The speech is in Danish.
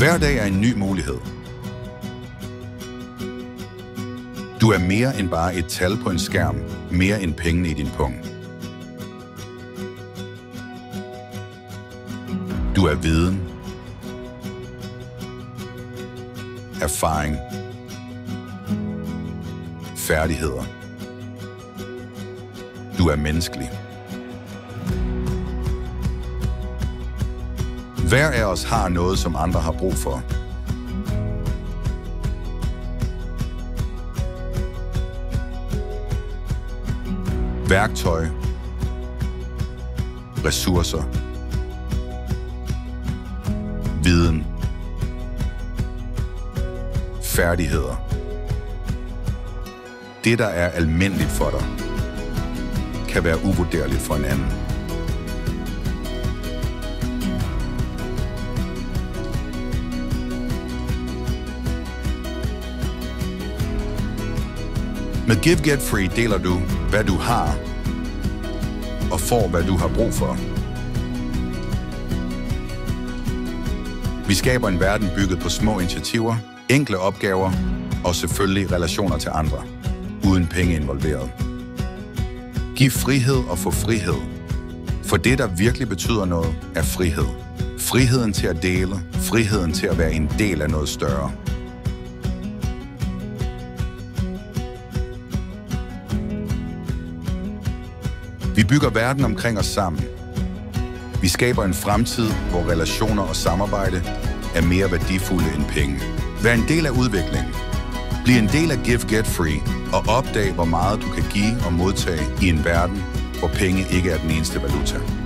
Hver dag er en ny mulighed. Du er mere end bare et tal på en skærm, mere end pengene i din pung. Du er viden, erfaring, færdigheder. Du er menneskelig. Hver af os har noget, som andre har brug for. Værktøj, ressourcer, viden, færdigheder. Det, der er almindeligt for dig, kan være uvurderligt for en anden. Med Give Get Free deler du, hvad du har, og får, hvad du har brug for. Vi skaber en verden bygget på små initiativer, enkle opgaver og selvfølgelig relationer til andre, uden penge involveret. Giv frihed og få frihed. For det, der virkelig betyder noget, er frihed. Friheden til at dele, friheden til at være en del af noget større. Vi bygger verden omkring os sammen. Vi skaber en fremtid, hvor relationer og samarbejde er mere værdifulde end penge. Vær en del af udviklingen. Bliv en del af Give Get Free og opdag, hvor meget du kan give og modtage i en verden, hvor penge ikke er den eneste valuta.